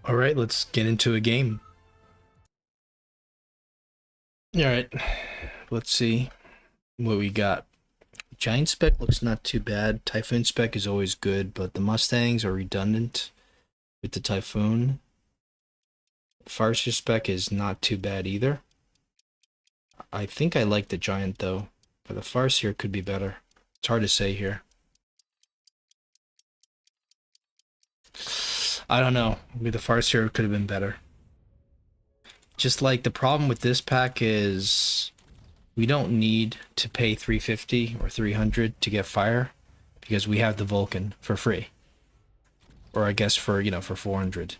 All right, let's get into a game. All right, let's see what we got. Giant spec looks not too bad. Typhoon spec is always good, but the Mustangs are redundant with the Typhoon. Farseer spec is not too bad either. I think I like the Giant though, but the Farseer could be better. It's hard to say here. I don't know. Maybe the Farseer could have been better. Just like the problem with this pack is we don't need to pay 350 or 300 to get fire because we have the Vulcan for free. Or I guess for, for 400.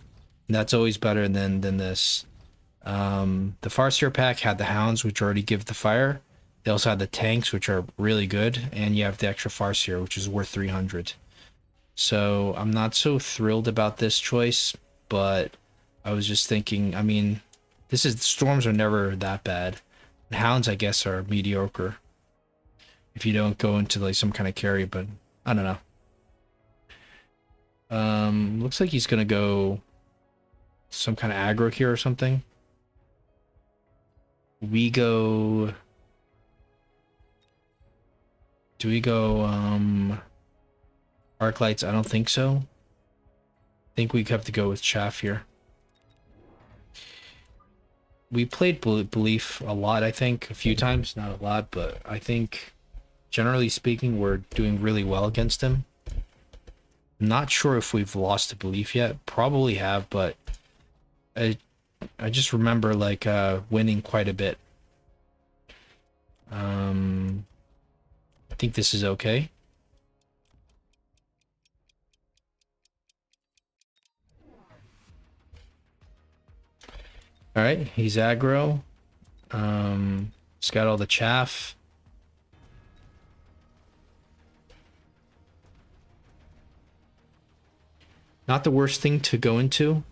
And that's always better than this. The Farseer pack had the Hounds, which already give the fire. They also had the tanks, which are really good, and you have the extra Farseer, which is worth 300. So I'm not so thrilled about this choice, but I was just thinking, I mean, storms are never that bad. And Hounds, I guess, are mediocre if you don't go into like some kind of carry, but I don't know. Looks like he's gonna go some kind of aggro here or something. We go. Do we go arc lights? I don't think so. I think we have to go with chaff here. We played belief a lot, I think, a few times, not a lot, but I think generally speaking we're doing really well against him. I'm not sure if we've lost to belief yet. Probably have, but I just remember like winning quite a bit. I think this is okay. All right, he's aggro. He's got all the chaff. Not the worst thing to go into.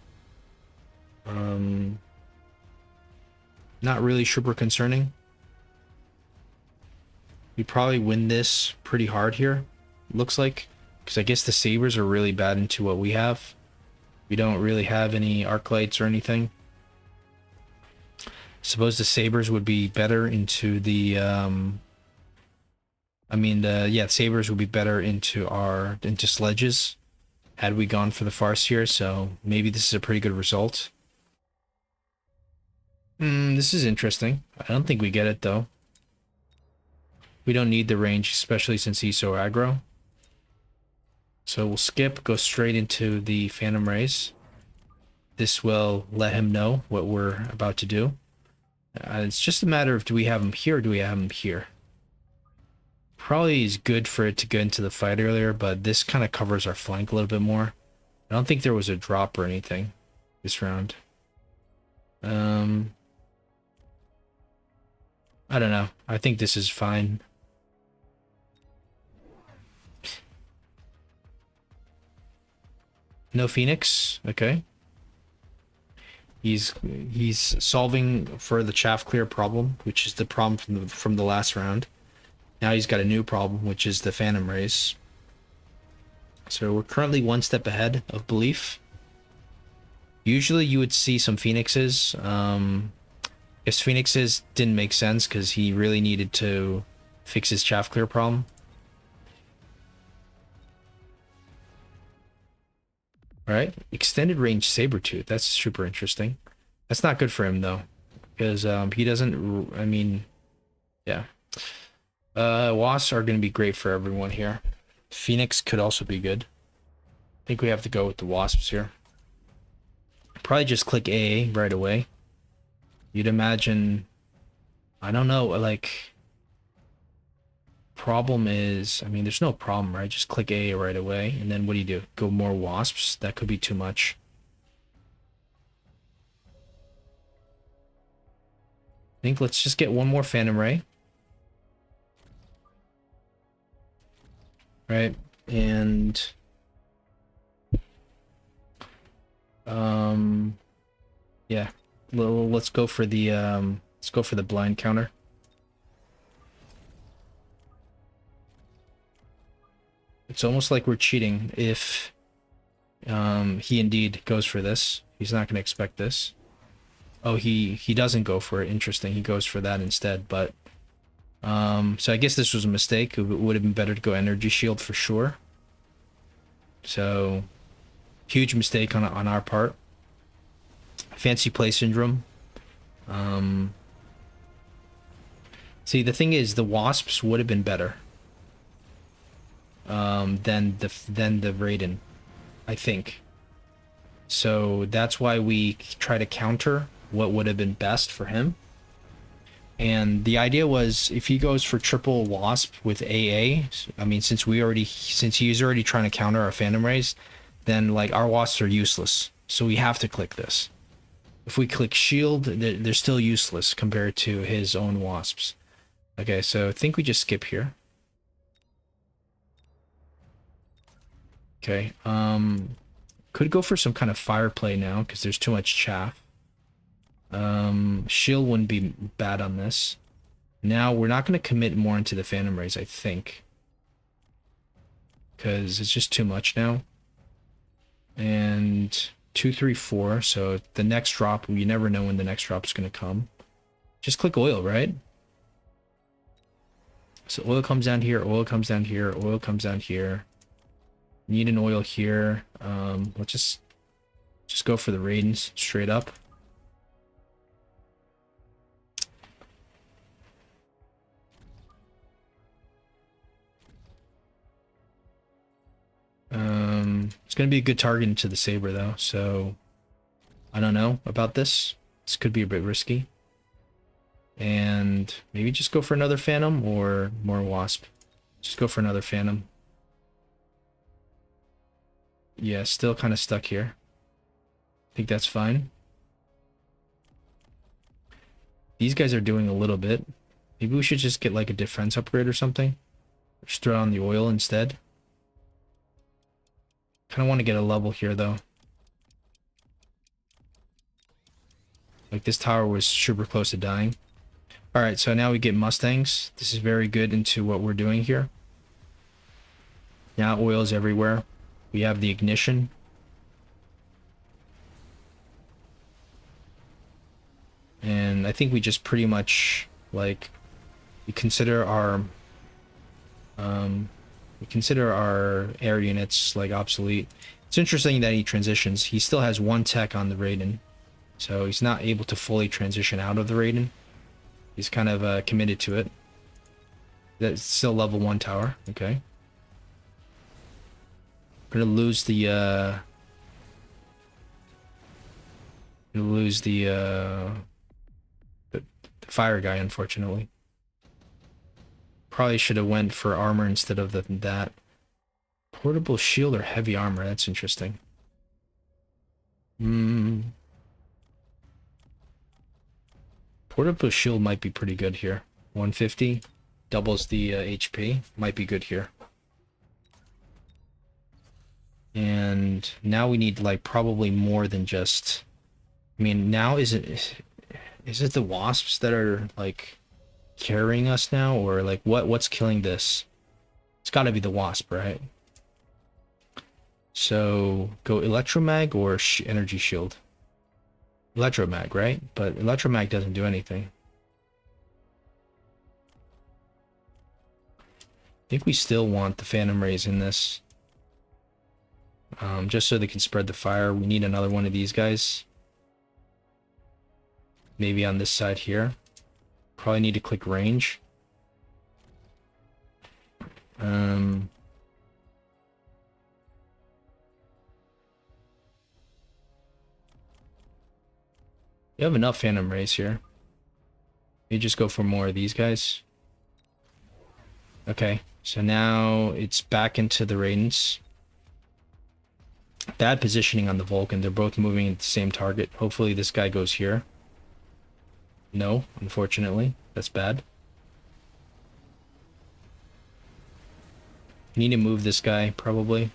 Not really super concerning. We probably win this pretty hard here, looks like, because I guess the sabers are really bad into what we have. We don't really have any arc lights or anything. Suppose the sabers would be better into the sabers would be better into sledges had we gone for the Farseer, so maybe this is a pretty good result. This is interesting. I don't think we get it though. We don't need the range, especially since he's so aggro. So we'll skip, go straight into the Phantom Rays. This will let him know what we're about to do. It's just a matter of do we have him here or do we have him here? Probably is good for it to go into the fight earlier, but this kind of covers our flank a little bit more. I don't think there was a drop or anything this round. I don't know. I think this is fine. No Phoenix. Okay. He's solving for the chaff clear problem, which is the problem from the last round. Now he's got a new problem, which is the Phantom Rays. So we're currently one step ahead of belief. Usually you would see some Phoenixes. If Phoenixes didn't make sense because he really needed to fix his chaff clear problem. All right, extended range Sabertooth. That's super interesting. That's not good for him though, because he doesn't. I mean, yeah. Wasps are going to be great for everyone here. Phoenix could also be good. I think we have to go with the Wasps here. Probably just click AA right away. You'd imagine. I don't know. Like, problem is, I mean, there's no problem, right? Just click A right away, and then what do? Go more Wasps? That could be too much. I think let's just get one more Phantom Ray. Right, and yeah, let's go for the blind counter. It's almost like we're cheating if he indeed goes for this. He's not going to expect this. Oh, he doesn't go for it. Interesting. He goes for that instead. But so I guess this was a mistake. It would have been better to go energy shield for sure. So huge mistake on our part. Fancy play syndrome. See, the thing is, the Wasps would have been better than the Raiden, I think. So that's why we try to counter what would have been best for him. And the idea was, if he goes for triple Wasp with AA, I mean, since he's already trying to counter our Phantom Rays, then like our Wasps are useless. So we have to click this. If we click shield, they're still useless compared to his own Wasps. Okay, so I think we just skip here. Okay, could go for some kind of fire play now because there's too much chaff. Shield wouldn't be bad on this. Now we're not going to commit more into the Phantom Rays, I think, because it's just too much now. And 2, 3, 4. So the next drop, you never know when the next drop is going to come. Just click oil, right? So oil comes down here, oil comes down here, oil comes down here. Need an oil here. Let's just go for the Raidens straight up. It's gonna be a good target into the Saber though, so I don't know about this. This could be a bit risky. And maybe just go for another Phantom or more Wasp. Just go for another Phantom. Yeah, still kind of stuck here. I think that's fine. These guys are doing a little bit. Maybe we should just get like a defense upgrade or something. Just throw on the oil instead. Kind of want to get a level here though. Like this tower was super close to dying. Alright, so now we get Mustangs. This is very good into what we're doing here. Now oil's everywhere. We have the ignition. And I think we just pretty much like we consider our air units like obsolete. It's interesting that he transitions. He still has one tech on the Raiden, so he's not able to fully transition out of the Raiden. He's kind of committed to it. That's still level 1 tower. Okay. Gonna lose the fire guy, unfortunately. Probably should have went for armor instead of that. Portable shield or heavy armor? That's interesting. Portable shield might be pretty good here. 150 doubles the HP. Might be good here. And now we need like probably more than just. I mean, now is it the Wasps that are like carrying us now, or like what's killing this? It's got to be the Wasp, right? So go Electromag or Energy Shield. Electromag, right? But Electromag doesn't do anything. I think we still want the Phantom Rays in this. Just so they can spread the fire. We need another one of these guys. Maybe on this side here. Probably need to click range. You have enough Phantom Rays here. You just go for more of these guys. Okay, so now it's back into the Raidens. Bad positioning on the Vulcan. They're both moving at the same target. Hopefully this guy goes here. No, unfortunately. That's bad. We need to move this guy, probably.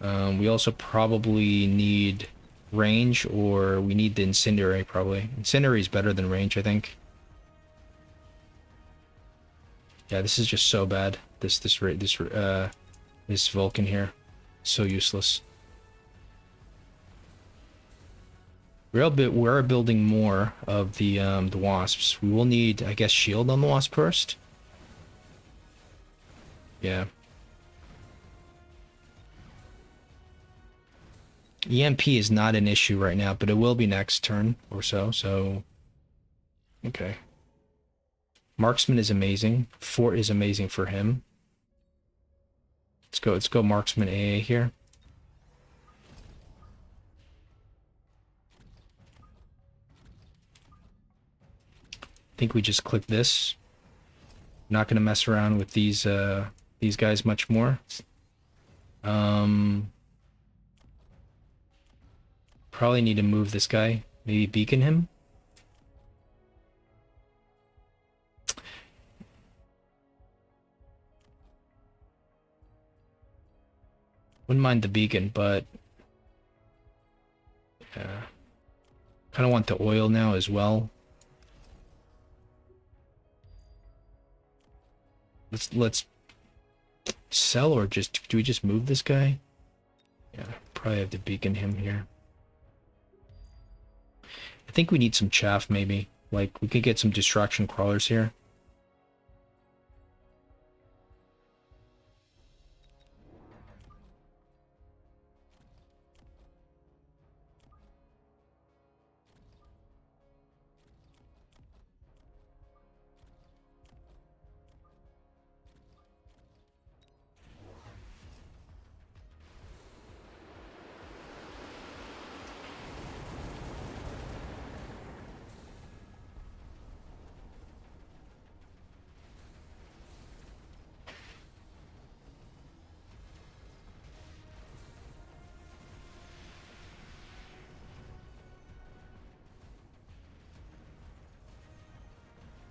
We also probably need range, or we need the Incendiary, probably. Incendiary is better than range, I think. Yeah, this is just so bad. This Vulcan here. So useless. We're building more of the wasps. We will need, I guess, shield on the wasp first. Yeah. EMP is not an issue right now, but it will be next turn or so. So, okay. Marksman is amazing. Fort is amazing for him. Let's go Marksman AA here. I think we just click this. Not gonna mess around with these guys much more. Probably need to move this guy. Maybe beacon him. Wouldn't mind the beacon, but yeah. Kind of want the oil now as well. Let's sell, or do we just move this guy? Yeah, probably have to beacon him here. I think we need some chaff maybe. Like we could get some distraction crawlers here.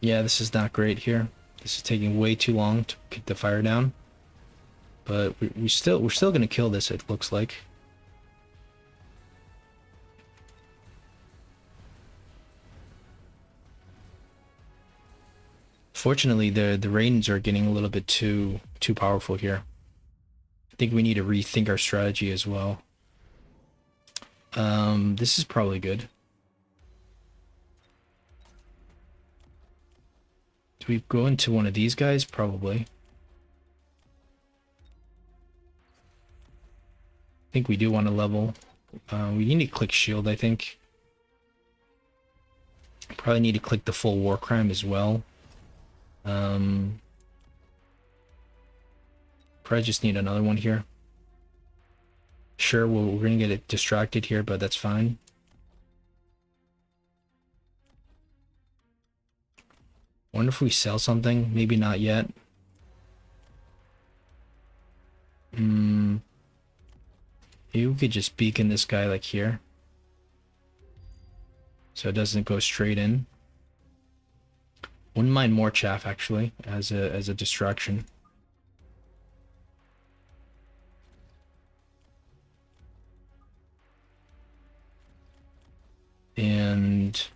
Yeah, this is not great here. This is taking way too long to keep the fire down. But we're still gonna kill this, it looks like. Fortunately, the rains are getting a little bit too powerful here. I think we need to rethink our strategy as well. This is probably good. Do we go into one of these guys? Probably. I think we do want to level. We need to click shield, I think. Probably need to click the full war crime as well. Probably just need another one here. Sure, we're gonna get it distracted here, but that's fine. Wonder if we sell something? Maybe not yet. Maybe we could just beacon this guy like here, so it doesn't go straight in. Wouldn't mind more chaff actually as a distraction. And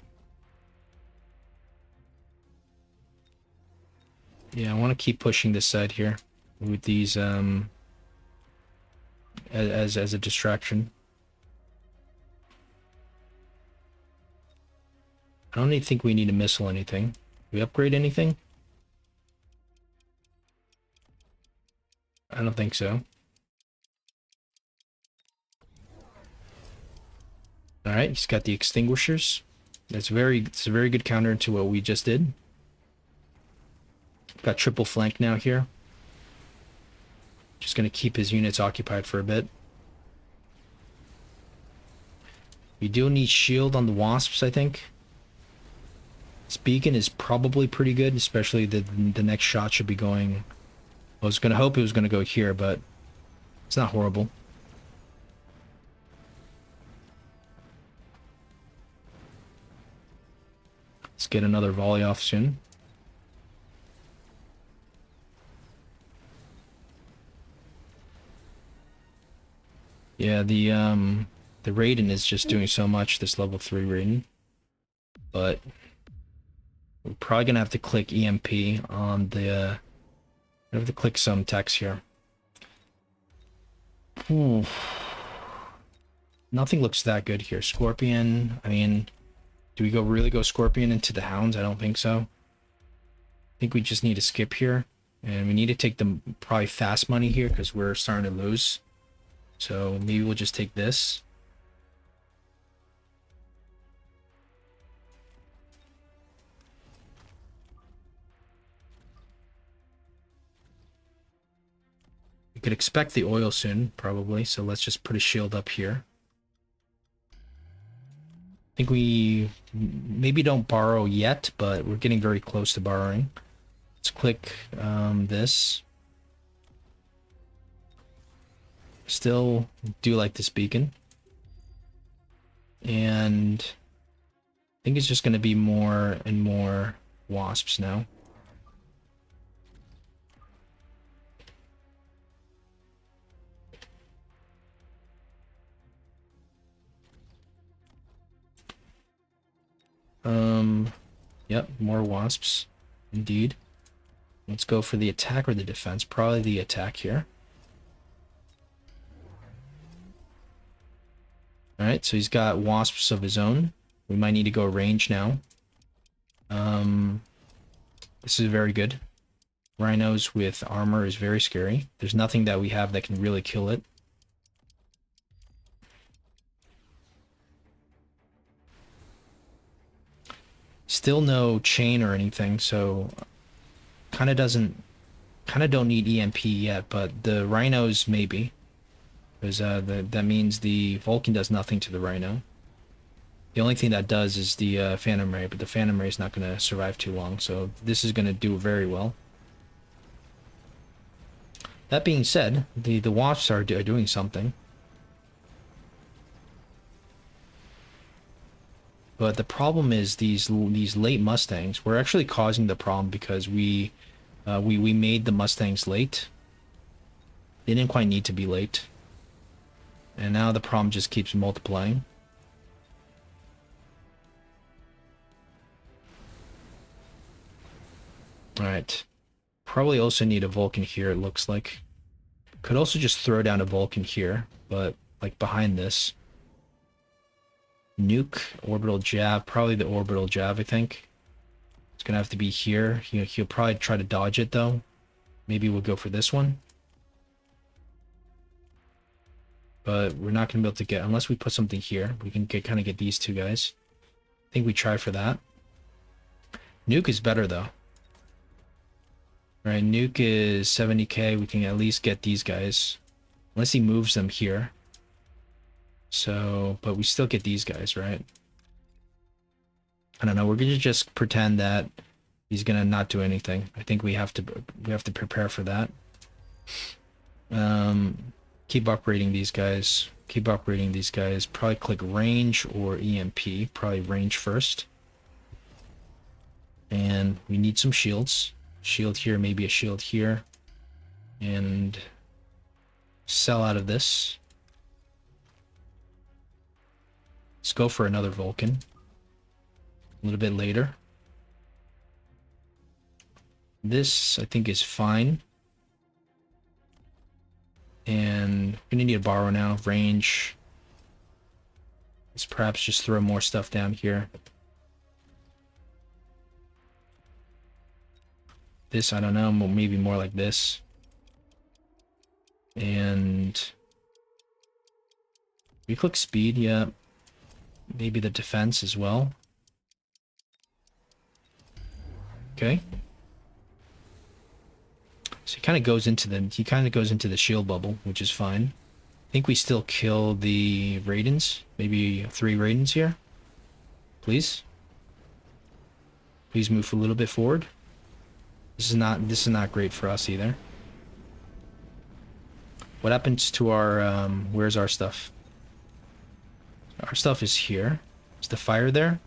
yeah, I want to keep pushing this side here with these as a distraction. I don't even think we need to missile anything. Do we upgrade anything? I don't think so. Alright, he's got the extinguishers. It's a very good counter to what we just did. Got triple flank now here. Just gonna keep his units occupied for a bit. We do need shield on the wasps, I think. This beacon is probably pretty good, especially the next shot should be going... I was gonna hope it was gonna go here, but it's not horrible. Let's get another volley off soon. Yeah, the Raiden is just doing so much, this level 3 Raiden. But we're probably gonna have to click EMP on the I have to click some text here. Ooh. Nothing looks that good here. Scorpion, I mean, do we really go Scorpion into the Hounds? I don't think so. I think we just need to skip here. And we need to take the probably fast money here because we're starting to lose. So maybe we'll just take this. We could expect the oil soon, probably. So let's just put a shield up here. I think we maybe don't borrow yet, but we're getting very close to borrowing. Let's click this. Still do like this beacon. And I think it's just going to be more and more wasps now. Yep, more wasps, indeed. Let's go for the attack or the defense. Probably the attack here. Alright, so he's got wasps of his own. We might need to go range now. This is very good. Rhinos with armor is very scary. There's nothing that we have that can really kill it. Still no chain or anything, so kind of don't need EMP yet, but the rhinos maybe. Because that means the Vulcan does nothing to the rhino. The only thing that does is the Phantom Ray, but the Phantom Ray is not going to survive too long, so this is going to do very well. That being said, the Wasps are doing something. But the problem is these late Mustangs. We're actually causing the problem because we made the Mustangs late. They didn't quite need to be late. And now the problem just keeps multiplying. Alright. Probably also need a Vulcan here, it looks like. Could also just throw down a Vulcan here, but like behind this. Nuke, orbital jab, probably the orbital jab, I think. It's gonna have to be here. He'll probably try to dodge it though. Maybe we'll go for this one. But we're not gonna be able to get, unless we put something here, we can kind of get these two guys. I think we try for that. Nuke is better though. Right, Nuke is 70k. We can at least get these guys. Unless he moves them here. So, but we still get these guys, right? I don't know. We're gonna just pretend that he's gonna not do anything. I think we have to prepare for that. Keep upgrading these guys. Keep upgrading these guys. Probably click range or EMP. Probably range first. And we need some shields. Shield here, maybe a shield here. And sell out of this. Let's go for another Vulcan. A little bit later. This, I think, is fine. And we're gonna need to borrow now. Range. Let's perhaps just throw more stuff down here. This, I don't know, maybe more like this. And we click speed, yeah. Maybe the defense as well. Okay. So he kind of goes into the shield bubble, which is fine. I think we still kill the Raidens. Maybe 3 Raidens here. Please. Please move a little bit forward. This is not great for us either. What happens to our where's our stuff? Our stuff is here. Is the fire there?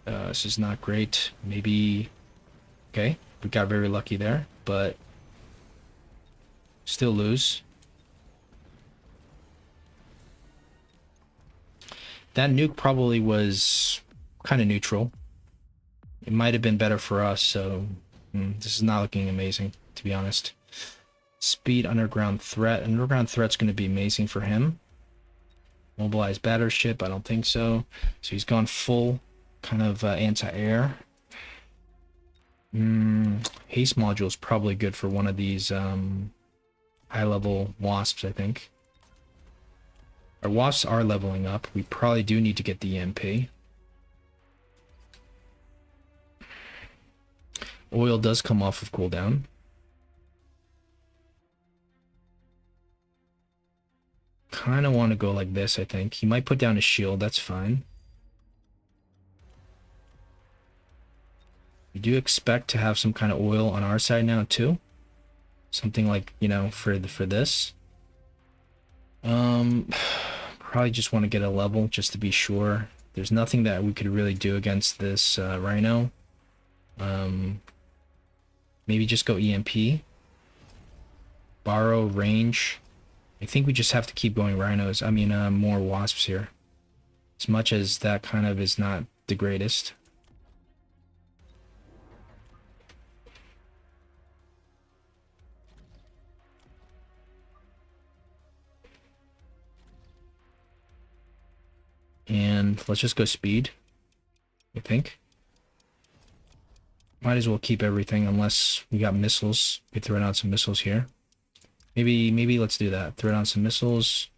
This is not great. Maybe okay, we got very lucky there, but still lose. That nuke probably was kind of neutral. It might have been better for us, so this is not looking amazing, to be honest. Speed, underground threat. Underground threat's going to be amazing for him. Mobilize battleship, I don't think so. So he's gone full kind of anti-air. Haste module is probably good for one of these high-level wasps, I think. Our wasps are leveling up. We probably do need to get the EMP. Oil does come off of cooldown. Kind of want to go like this, I think. He might put down a shield, that's fine. We do expect to have some kind of oil on our side now too. Something like, you know, for this. Probably just want to get a level just to be sure. There's nothing that we could really do against this rhino. Maybe just go EMP. Borrow range. I think we just have to keep going rhinos. I mean, more wasps here. As much as that kind of is not the greatest. And let's just go speed, I think. Might as well keep everything unless we got missiles. We throw out some missiles here. Maybe let's do that. Throw down some missiles.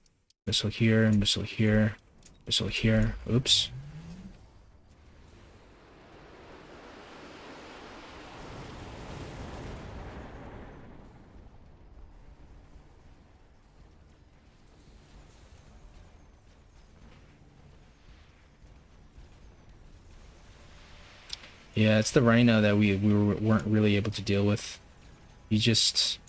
Missile here, missile here, missile here. Oops. Yeah, it's the rhino that we weren't really able to deal with. He just...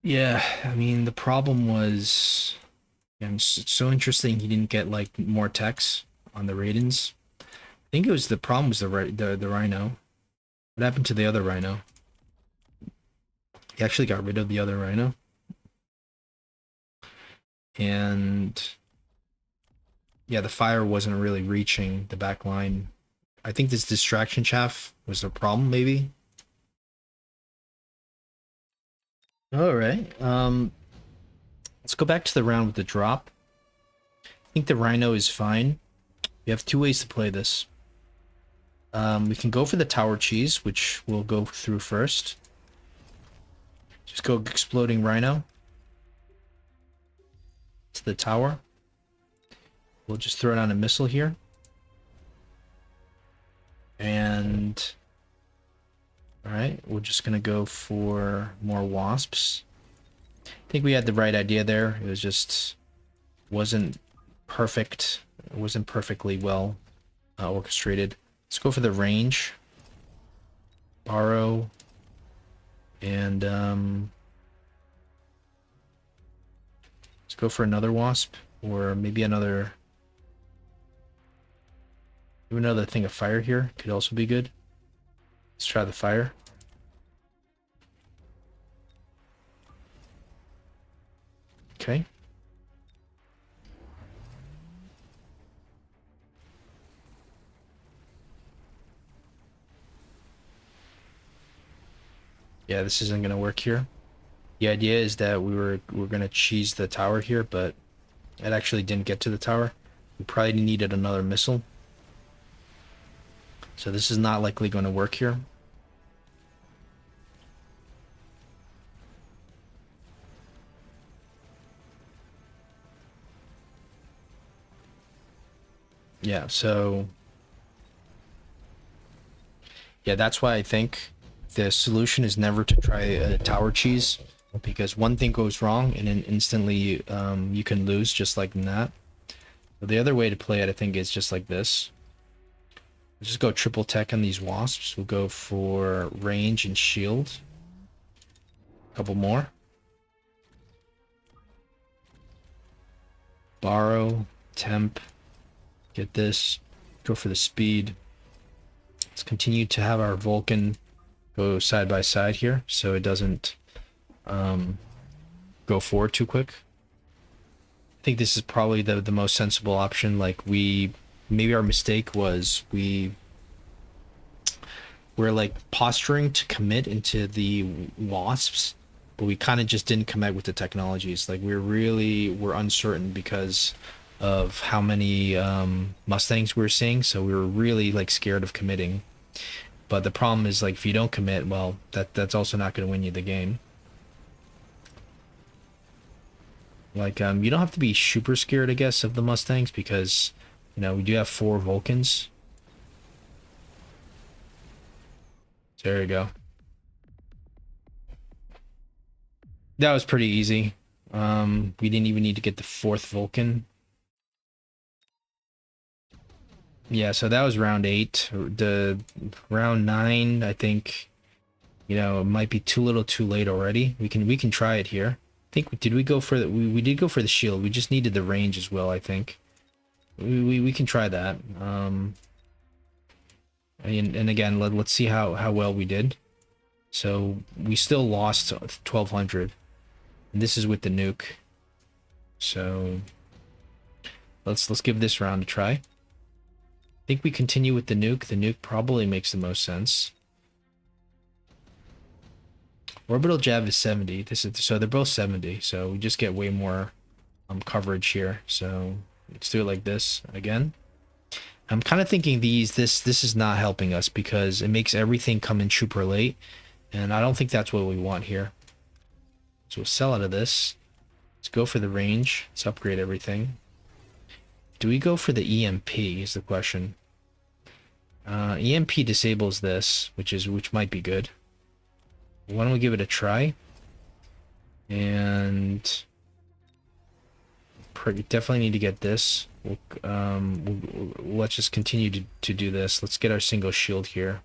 Yeah, I mean, the problem was... And it's so interesting he didn't get, like, more techs on the Raidens. I think it was the problem was the rhino. What happened to the other rhino? He actually got rid of the other rhino. And... yeah, the fire wasn't really reaching the back line. I think this distraction chaff was the problem, maybe? Alright, let's go back to the round with the drop. I think the rhino is fine. We have two ways to play this. We can go for the tower cheese, which we'll go through first. Just go exploding rhino to the tower. We'll just throw down a missile here. And... alright, we're just gonna go for more wasps. I think we had the right idea there. It was just... wasn't perfect. It wasn't perfectly well orchestrated. Let's go for the range. Borrow. And let's go for another wasp. Or maybe another... do another thing of fire here. Could also be good. Let's try the fire. Okay. Yeah, this isn't gonna work here. The idea is that we're gonna cheese the tower here, but it actually didn't get to the tower. We probably needed another missile. So this is not likely going to work here. Yeah, so... yeah, that's why I think the solution is never to try a tower cheese, because one thing goes wrong and then instantly you can lose just like that. But the other way to play it, I think, is just like this. We'll just go triple tech on these wasps. We'll go for range and shield. A couple more. Borrow, temp, get this, go for the speed. Let's continue to have our Vulcan go side by side here, so it doesn't go forward too quick. I think this is probably the most sensible option. Like, maybe our mistake was we're like posturing to commit into the Wasps, but we kind of just didn't commit with the technologies. Like, we're uncertain because of how many Mustangs we were seeing, so we were really like scared of committing. But the problem is, like, if you don't commit, well, that's also not going to win you the game. Like, you don't have to be super scared, I guess, of the Mustangs, because, you know, we do have 4 Vulcans. There you go. That was pretty easy. We didn't even need to get the 4th Vulcan. Yeah, so that was round 8. The round 9, I think, you know, it might be too little too late already. We can try it here. I think, did we go for the, we did go for the shield. We just needed the range as well, I think. We can try that. And again, let's see how well we did. So we still lost 1200. And this is with the nuke. So let's give this round a try. I think we continue with the nuke. The nuke probably makes the most sense. Orbital jab is 70. So they're both 70. So we just get way more coverage here. So let's do it like this again. I'm kind of thinking this is not helping us because it makes everything come in super late, and I don't think that's what we want here. So we'll sell out of this. Let's go for the range. Let's upgrade everything. Do we go for the EMP is the question. EMP disables this, which might be good. Why don't we give it a try? And definitely need to get this. Let's just continue to do this. Let's get our single shield here.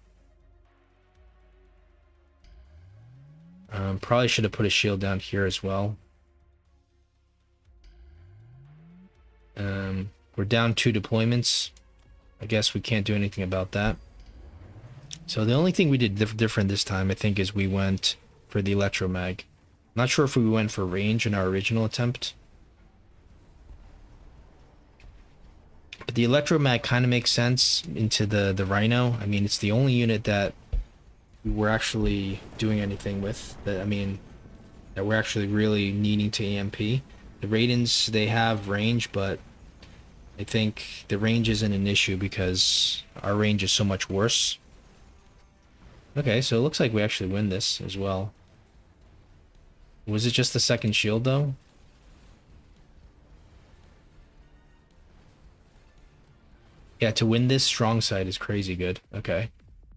Probably should have put a shield down here as well. We're down 2 deployments. I guess we can't do anything about that. So the only thing we did different this time, I think, is we went for the electromag. I'm not sure if we went for range in our original attempt. But the electromag kind of makes sense into the Rhino. I mean, it's the only unit that we're actually doing anything with. That we're actually really needing to EMP. The Raidens, they have range, but I think the range isn't an issue because our range is so much worse. Okay, so it looks like we actually win this as well. Was it just the second shield, though? Yeah, to win this, strong side is crazy good. Okay.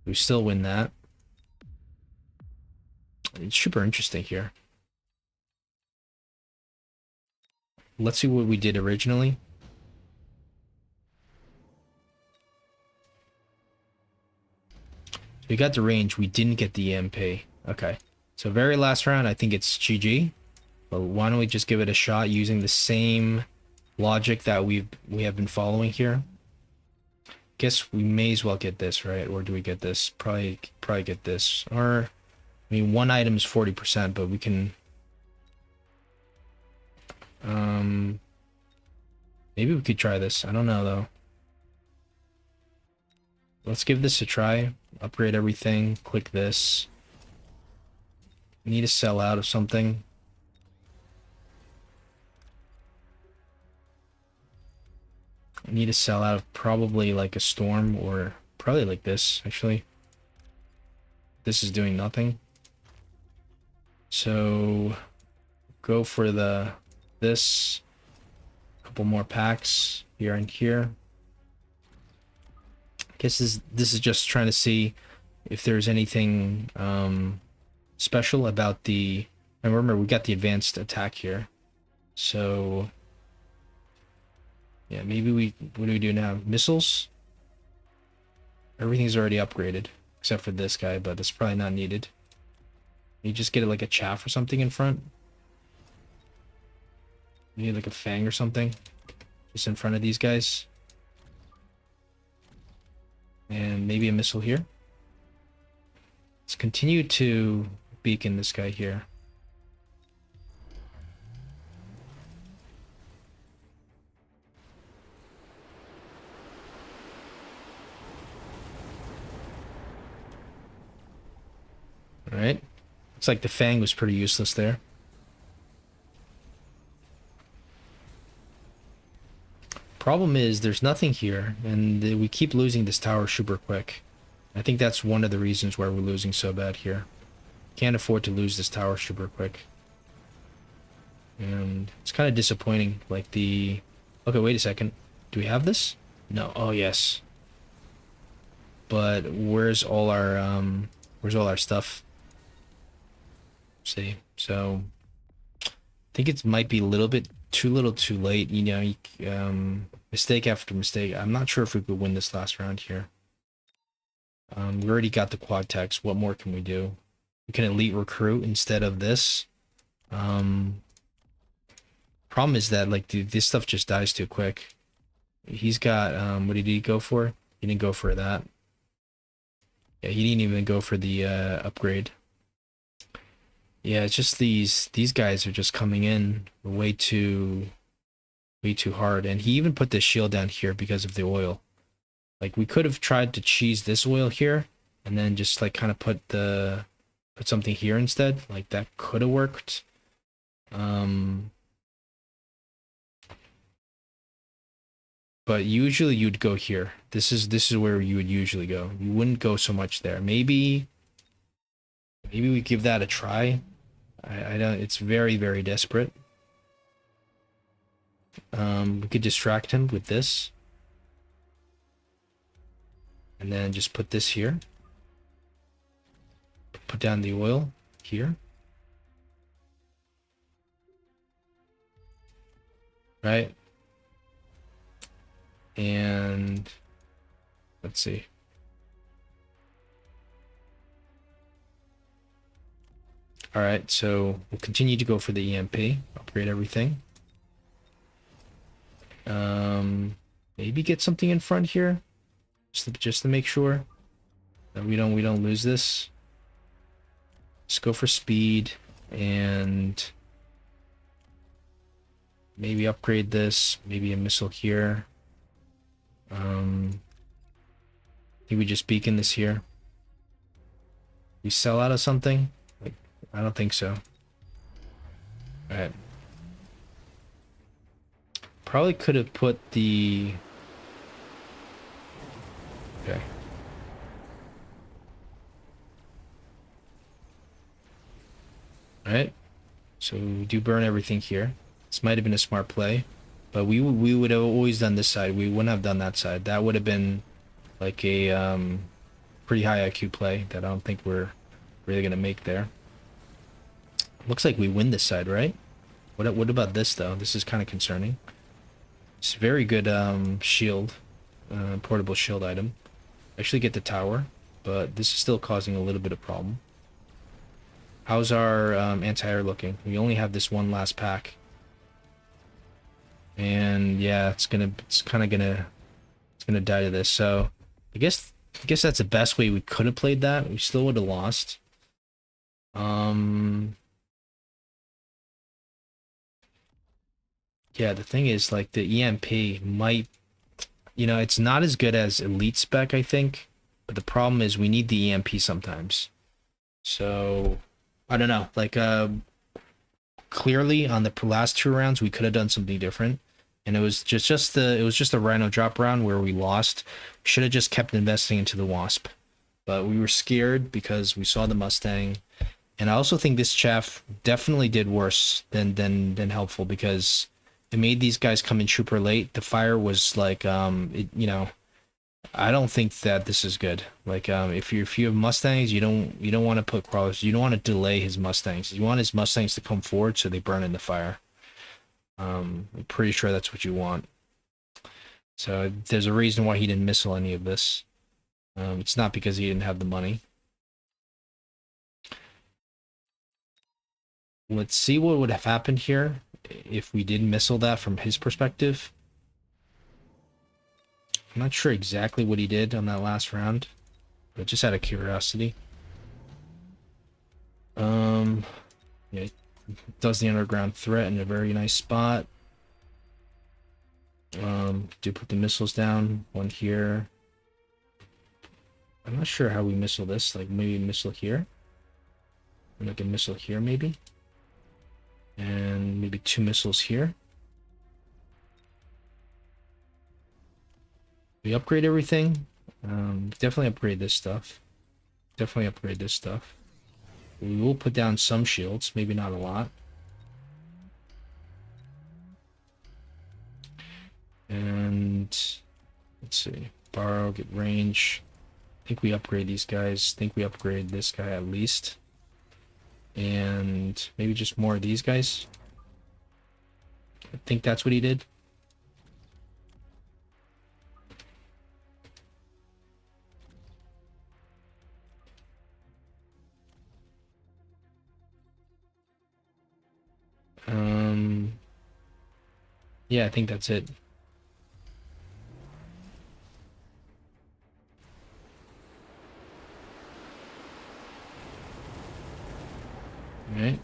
We still win that. It's super interesting here. Let's see what we did originally. We got the range. We didn't get the EMP. Okay. So very last round, I think it's GG. But why don't we just give it a shot using the same logic that we have been following here. Guess we may as well get this, right? Or do we get this? Probably get this. Or, I mean, one item is 40%, but we can... maybe we could try this. I don't know, though. Let's give this a try. Upgrade everything. Click this. We need to sell out of something. I need to sell out of probably like a storm, or probably like this, actually. This is doing nothing. So go for this. Couple more packs here and here. I guess this is just trying to see if there's anything special about the... And remember, we got the advanced attack here. So yeah, maybe what do we do now? Missiles? Everything's already upgraded, except for this guy, but that's probably not needed. You just get it like a chaff or something in front. You need like a fang or something, just in front of these guys. And maybe a missile here. Let's continue to beacon this guy here. Alright. Looks like the Fang was pretty useless there. Problem is, there's nothing here, and we keep losing this tower super quick. I think that's one of the reasons why we're losing so bad here. Can't afford to lose this tower super quick. And it's kind of disappointing, like the... Okay, wait a second. Do we have this? No. Oh, yes. But where's all our stuff? Let's see. So, I think it might be a little too late, you know, mistake after mistake. I'm not sure if we could win this last round here. We already got the Quad-Techs. What more can we do? We can elite recruit instead of this. Problem is that, like, dude, this stuff just dies too quick. He's got, what did he go for? He didn't go for that. Yeah, he didn't even go for the upgrade. Yeah, it's just these guys are just coming in way too hard. And he even put this shield down here because of the oil. Like, we could have tried to cheese this oil here and then just like kind of put something here instead. Like, that could have worked. But usually you'd go here. This is where you would usually go. You wouldn't go so much there. Maybe we give that a try. I don't. It's very, very desperate. We could distract him with this, and then just put this here. Put down the oil here. Right. And let's see. All right, so we'll continue to go for the EMP, upgrade everything. Maybe get something in front here, just to make sure that we don't lose this. Let's go for speed and maybe upgrade this. Maybe a missile here. I think we just beacon this here. We sell out of something? Like, I don't think so. Alright. Probably could have put the... Okay. Alright. So we do burn everything here. This might have been a smart play. But we would have always done this side. We wouldn't have done that side. That would have been like a pretty high IQ play that I don't think we're really gonna make there. Looks like we win this side, right? What about this though? This is kind of concerning. It's a very good shield, portable shield item. Actually get the tower, but this is still causing a little bit of problem. How's our anti-air looking? We only have this one last pack. And yeah, it's gonna die to this. So I guess that's the best way we could have played that. We still would have lost. Yeah, the thing is, like, the EMP might, you know, it's not as good as elite spec, I think, but the problem is we need the EMP sometimes. So I don't know, like, clearly on the last 2 rounds we could have done something different, and it was just a Rhino drop round where we lost. Should have just kept investing into the Wasp, but we were scared because we saw the Mustang, and I also think this chaff definitely did worse than helpful because it made these guys come in super late. The fire was like you know, I don't think that this is good. Like, if you have Mustangs, you don't want to put crawlers. You don't want to delay his Mustangs. You want his Mustangs to come forward so they burn in the fire. I'm pretty sure that's what you want. So there's a reason why he didn't missile any of this. It's not because he didn't have the money. Let's see what would have happened here if we did missile that from his perspective. I'm not sure exactly what he did on that last round, but just out of curiosity. Yeah, does the underground threat in a very nice spot. Do put the missiles down. One here. I'm not sure how we missile this. Like maybe missile here. And like a missile here maybe. And maybe 2 missiles here. We upgrade everything. Definitely upgrade this stuff. Definitely upgrade this stuff. We will put down some shields, maybe not a lot. And let's see. Borrow, get range. I think we upgrade these guys. I think we upgrade this guy at least. And maybe just more of these guys. I think that's what he did. Yeah, I think that's it. All right.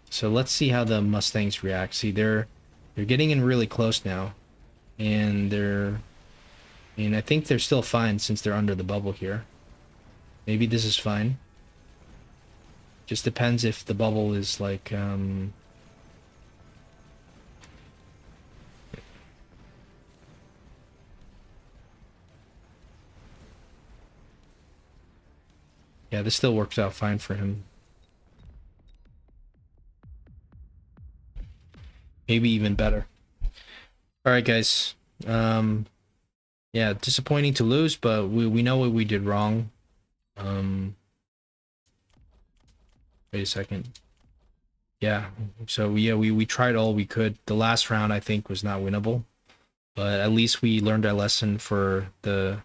So let's see how the Mustangs react. See, they're getting in really close now, and I think they're still fine since they're under the bubble here. Maybe this is fine. Just depends if the bubble is like yeah, this still works out fine for him. Maybe even better. All right, guys. Yeah, disappointing to lose, but we know what we did wrong. Wait a second. Yeah, so yeah, we tried all we could. The last round I think was not winnable, but at least we learned our lesson for the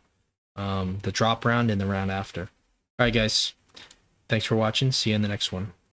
drop round and the round after. All right, guys. Thanks for watching. See you in the next one.